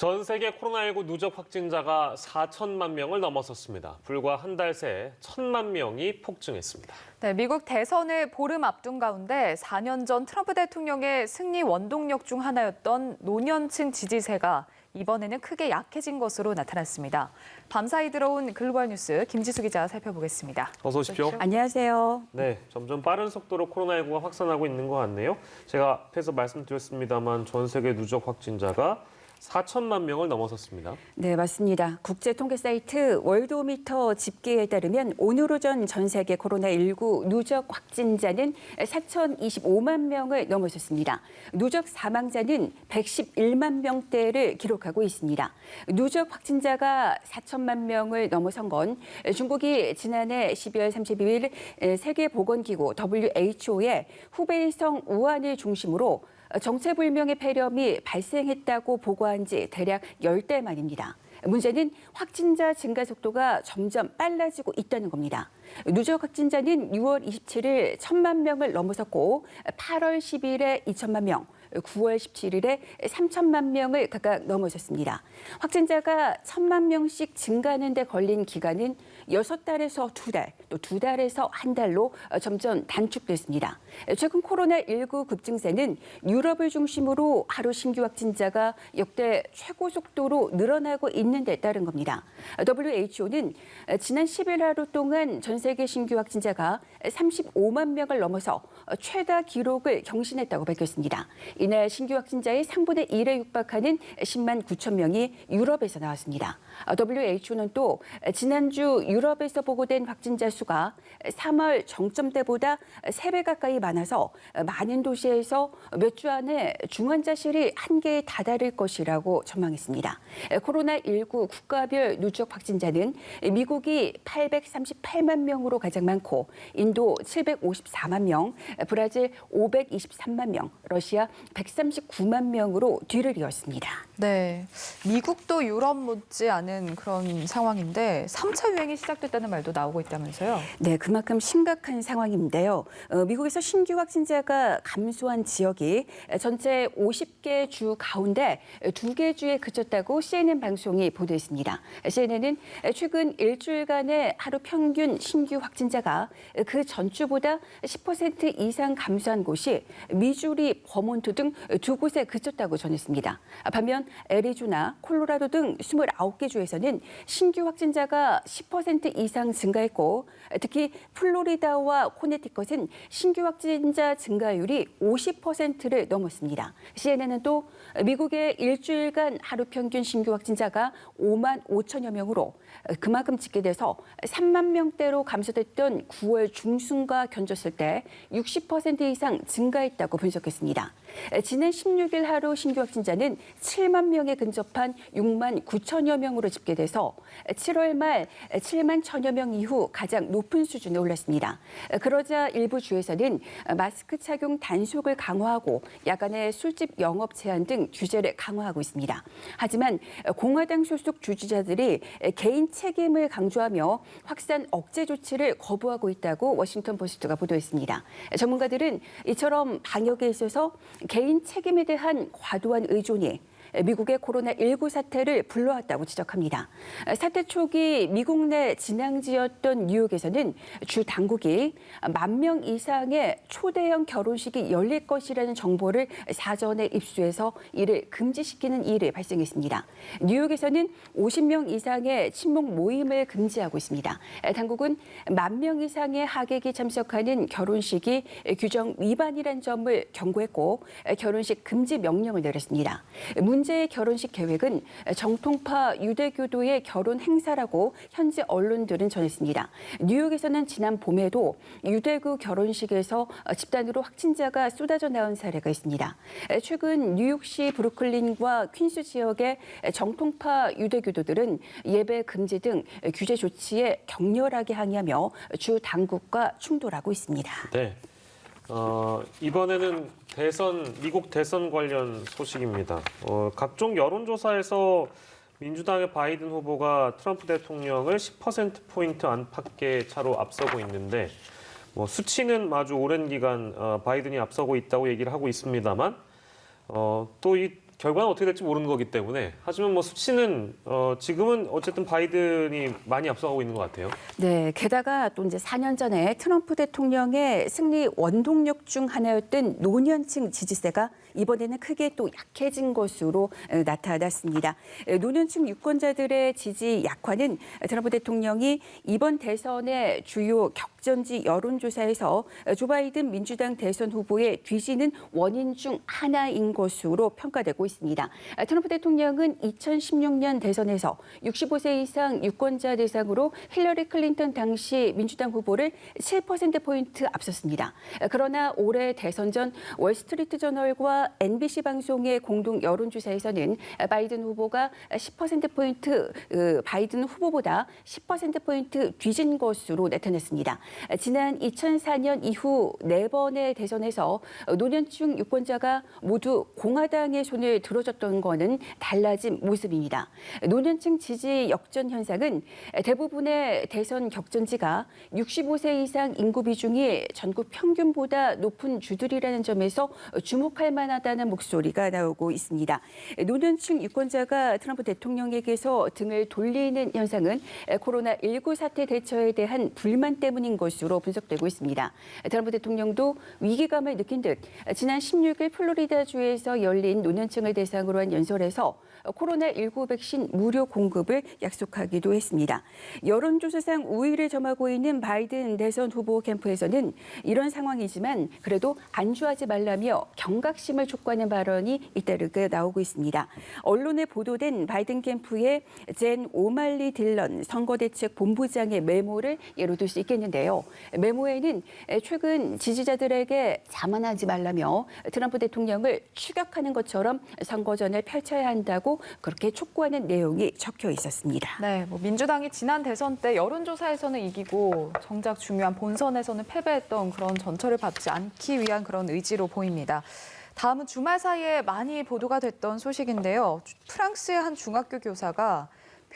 전 세계 코로나19 누적 확진자가 4천만 명을 넘어섰습니다. 불과 한 달 새 1천만 명이 폭증했습니다. 네, 미국 대선을 보름 앞둔 가운데 4년 전 트럼프 대통령의 승리 원동력 중 하나였던 노년층 지지세가 이번에는 크게 약해진 것으로 나타났습니다. 밤사이 들어온 글로벌 뉴스 김지수 기자 살펴보겠습니다. 어서 오십시오. 안녕하세요. 네, 점점 빠른 속도로 코로나19가 확산하고 있는 것 같네요. 제가 앞에서 말씀드렸습니다만 전 세계 누적 확진자가 4천만 명을 넘어섰습니다. 네, 맞습니다. 국제통계 사이트 월드오미터 집계에 따르면 오늘 오전 전 세계 코로나19 누적 확진자는 4,025만 명을 넘어섰습니다. 누적 사망자는 111만 명대를 기록하고 있습니다. 누적 확진자가 4천만 명을 넘어선 건 중국이 지난해 12월 32일 세계보건기구 WHO의 후베이성 우한을 중심으로 정체불명의 폐렴이 발생했다고 보고한 지 대략 10달 만입니다. 문제는 확진자 증가 속도가 점점 빨라지고 있다는 겁니다. 누적 확진자는 6월 27일 1천만 명을 넘어섰고 8월 10일에 2천만 명, 9월 17일에 3천만 명을 각각 넘어섰습니다. 확진자가 1천만 명씩 증가하는 데 걸린 기간은 6달에서 2달, 또 2달에서 한 달로 점점 단축됐습니다. 최근 코로나19 급증세는 유럽을 중심으로 하루 신규 확진자가 역대 최고 속도로 늘어나고 있는 데 따른 겁니다. WHO는 지난 10일 하루 동안 전 세계 신규 확진자가 35만 명을 넘어서 최다 기록을 경신했다고 밝혔습니다. 이날 신규 확진자의 3분의 1에 육박하는 10만 9천 명이 유럽에서 나왔습니다. WHO는 또 지난주 유럽에서 보고된 확진자 수가 3월 정점 때보다 3배 가까이 많아서 많은 도시에서 몇 주 안에 중환자실이 한계에 다다를 것이라고 전망했습니다. 코로나19 국가별 누적 확진자는 미국이 838만 명으로 가장 많고 인도 754만 명, 브라질 523만 명, 러시아 139만 명으로 뒤를 이었습니다. 네, 미국도 유럽 못지않은 그런 상황인데 3차 유행이 시작됐다는 말도 나오고 있다면서요? 네, 그만큼 심각한 상황인데요. 미국에서 신규 확진자가 감소한 지역이 전체 50개 주 가운데 2개 주에 그쳤다고 CNN 방송이 보도했습니다. CNN은 최근 일주일간의 하루 평균 신규 확진자가 그 전주보다 10% 이상 감소한 곳이 미주리, 버몬트 등 2곳에 그쳤다고 전했습니다. 반면 애리조나, 콜로라도 등 29개 주에서는 신규 확진자가 10% 이상 증가했고 특히 플로리다와 코네티컷은 신규 확진자 증가율이 50%를 넘었습니다. CNN은 또 미국의 일주일간 하루 평균 신규 확진자가 5만 5천여 명으로 그만큼 집계돼서 3만 명대로 감소됐던 9월 중순과 견줬을 때 60% 이상 증가했다고 분석했습니다. 지난 16일 하루 신규 확진자는 7만 명에 근접한 6만 9천여 명으로 집계돼서 7월 말 7만 천여 명 이후 가장 높은 수준에 올랐습니다. 그러자 일부 주에서는 마스크 착용 단속을 강화하고 야간의 술집 영업 제한 등 규제를 강화하고 있습니다. 하지만 공화당 소속 주지자들이 개인 책임을 강조하며 확산 억제 조치를 거부하고 있다고 워싱턴 포스트가 보도했습니다. 전문가들은 이처럼 방역에 있어서 개인 책임에 대한 과도한 의존이 미국의 코로나19 사태를 불러왔다고 지적합니다. 사태 초기 미국 내 진앙지였던 뉴욕에서는 주 당국이 1만 명 이상의 초대형 결혼식이 열릴 것이라는 정보를 사전에 입수해서 이를 금지시키는 일이 발생했습니다. 뉴욕에서는 50명 이상의 친목 모임을 금지하고 있습니다. 당국은 1만 명 이상의 하객이 참석하는 결혼식이 규정 위반이라는 점을 경고했고 결혼식 금지 명령을 내렸습니다. 문제의 결혼식 계획은 정통파 유대교도의 결혼 행사라고 현지 언론들은 전했습니다. 뉴욕에서는 지난 봄에도 유대교 결혼식에서 집단으로 확진자가 쏟아져 나온 사례가 있습니다. 최근 뉴욕시 브루클린과 퀸스 지역의 정통파 유대교도들은 예배 금지 등 규제 조치에 격렬하게 항의하며 주 당국과 충돌하고 있습니다. 네. 이번에는 미국 대선 관련 소식입니다. 각종 여론조사에서 민주당의 바이든 후보가 트럼프 대통령을 10%포인트 안팎의 차로 앞서고 있는데 수치는 아주 오랜 기간 바이든이 앞서고 있다고 얘기를 하고 있습니다만 또 이 결과는 어떻게 될지 모르는 거기 때문에 하지만 뭐 수치는 지금은 어쨌든 바이든이 많이 앞서가고 있는 것 같아요. 네, 게다가 또 이제 4년 전에 트럼프 대통령의 승리 원동력 중 하나였던 노년층 지지세가 이번에는 크게 또 약해진 것으로 나타났습니다. 노년층 유권자들의 지지 약화는 트럼프 대통령이 이번 대선의 주요 격전지 여론조사에서 조 바이든 민주당 대선 후보에 뒤지는 원인 중 하나인 것으로 평가되고 있습니다. 트럼프 대통령은 2016년 대선에서 65세 이상 유권자 대상으로 힐러리 클린턴 당시 민주당 후보를 7%포인트 앞섰습니다. 그러나 올해 대선 전 월스트리트 저널과 NBC 방송의 공동 여론조사에서는 바이든 후보가 10%포인트, 바이든 후보보다 10%포인트 뒤진 것으로 나타났습니다. 지난 2004년 이후 4번의 대선에서 노년층 유권자가 모두 공화당의 손을 들어줬던 것은 달라진 모습입니다. 노년층 지지 역전 현상은 대부분의 대선 격전지가 65세 이상 인구 비중이 전국 평균보다 높은 주들이라는 점에서 주목할 만하다는 목소리가 나오고 있습니다. 노년층 유권자가 트럼프 대통령에게서 등을 돌리는 현상은 코로나19 사태 대처에 대한 불만 때문인 것으로 분석되고 있습니다. 트럼프 대통령도 위기감을 느낀 듯 지난 16일 플로리다주에서 열린 노년층을 대상으로 한 연설에서 코로나19 백신 무료 공급을 약속하기도 했습니다. 여론조사상 우위를 점하고 있는 바이든 대선 후보 캠프에서는 이런 상황이지만 그래도 안주하지 말라며 경각심을 촉구하는 발언이 잇따르게 나오고 있습니다. 언론에 보도된 바이든 캠프의 젠 오말리 딜런 선거대책 본부장의 메모를 예로 들 수 있겠는데요. 메모에는 최근 지지자들에게 자만하지 말라며 트럼프 대통령을 추격하는 것처럼 선거전을 펼쳐야 한다고 그렇게 촉구하는 내용이 적혀 있었습니다. 네, 민주당이 지난 대선 때 여론조사에서는 이기고 정작 중요한 본선에서는 패배했던 그런 전철을 밟지 않기 위한 그런 의지로 보입니다. 다음은 주말 사이에 많이 보도가 됐던 소식인데요. 프랑스의 한 중학교 교사가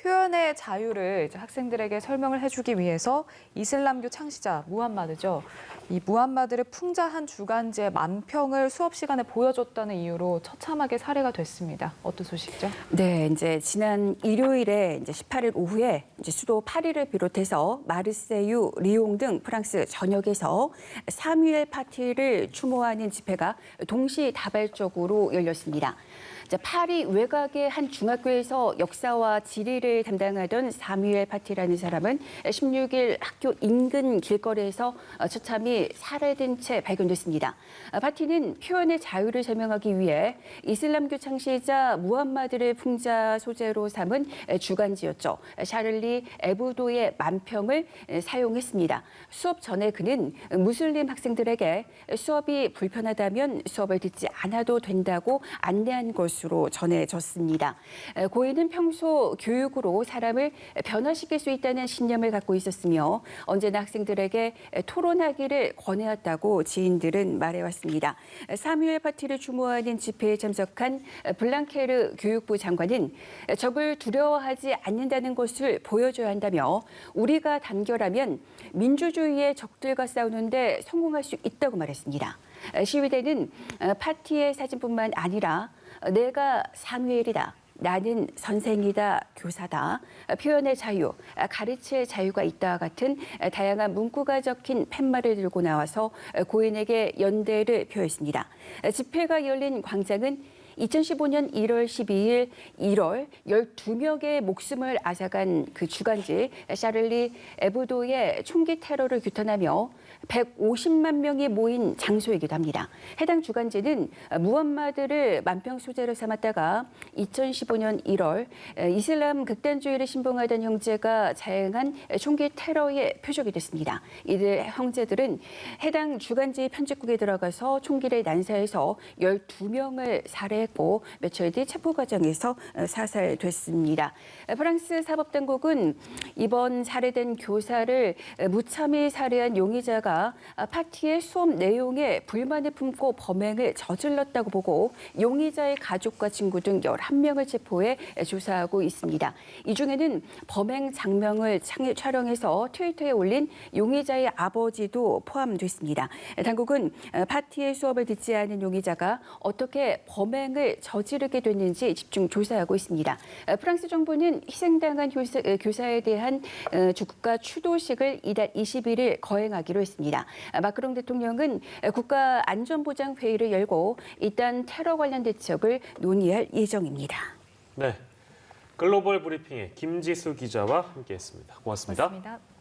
표현의 자유를 이제 학생들에게 설명을 해주기 위해서 이슬람교 창시자 무함마드죠. 이 무함마드를 풍자한 주간지의 만평을 수업 시간에 보여줬다는 이유로 처참하게 살해가 됐습니다. 어떤 소식이죠? 네, 이제 지난 일요일에 이제 18일 오후에 이제 수도 파리를 비롯해서 마르세유, 리옹 등 프랑스 전역에서 사뮤엘 파티를 추모하는 집회가 동시다발적으로 열렸습니다. 파리 외곽의 한 중학교에서 역사와 지리를 담당하던 사뮤엘 파티라는 사람은 16일 학교 인근 길거리에서 처참히 살해된 채 발견됐습니다. 파티는 표현의 자유를 설명하기 위해 이슬람교 창시자 무함마드를 풍자 소재로 삼은 주간지였죠. 샤를리 에브도의 만평을 사용했습니다. 수업 전에 그는 무슬림 학생들에게 수업이 불편하다면 수업을 듣지 않아도 된다고 안내한 것으로 전해졌습니다. 고인은 평소 교육으로 사람을 변화시킬 수 있다는 신념을 갖고 있었으며 언제나 학생들에게 토론하기를 권해왔다고 지인들은 말해왔습니다. 사뮤엘 파티를 추모하는 집회에 참석한 블랑케르 교육부 장관은 적을 두려워하지 않는다는 것을 보여줘야 한다며 우리가 단결하면 민주주의의 적들과 싸우는데 성공할 수 있다고 말했습니다. 시위대는 파티의 사진뿐만 아니라 내가 사뮤엘이다. 나는 선생이다, 교사다, 표현의 자유, 가르칠 자유가 있다 같은 다양한 문구가 적힌 팻말을 들고 나와서 고인에게 연대를 표했습니다. 집회가 열린 광장은 2015년 1월 12일 1월 12명의 목숨을 앗아간 그 주간지 샤를리 에브도의 총기 테러를 규탄하며 150만 명이 모인 장소이기도 합니다. 해당 주간지는 무함마드를 만평 소재로 삼았다가 2015년 1월 이슬람 극단주의를 신봉하던 형제가 자행한 총기 테러의 표적이 됐습니다. 이들 형제들은 해당 주간지 편집국에 들어가서 총기를 난사해서 12명을 살해했고 며칠 뒤 체포 과정에서 사살됐습니다. 프랑스 사법당국은 이번 살해된 교사를 무참히 살해한 용의자가 파티의 수업 내용에 불만을 품고 범행을 저질렀다고 보고 용의자의 가족과 친구 등 11명을 체포해 조사하고 있습니다. 이 중에는 범행 장면을 촬영해서 트위터에 올린 용의자의 아버지도 포함됐습니다. 당국은 파티의 수업을 듣지 않은 용의자가 어떻게 범행을 범행을 저지르게 됐는지 집중 조사하고 있습니다. 프랑스 정부는 희생당한 교사에 대한 국가 추도식을 이달 21일 거행하기로 했습니다. 마크롱 대통령은 국가안전보장회의를 열고 일단 테러 관련 대책을 논의할 예정입니다. 네, 글로벌 브리핑의 김지수 기자와 함께했습니다. 고맙습니다. 고맙습니다.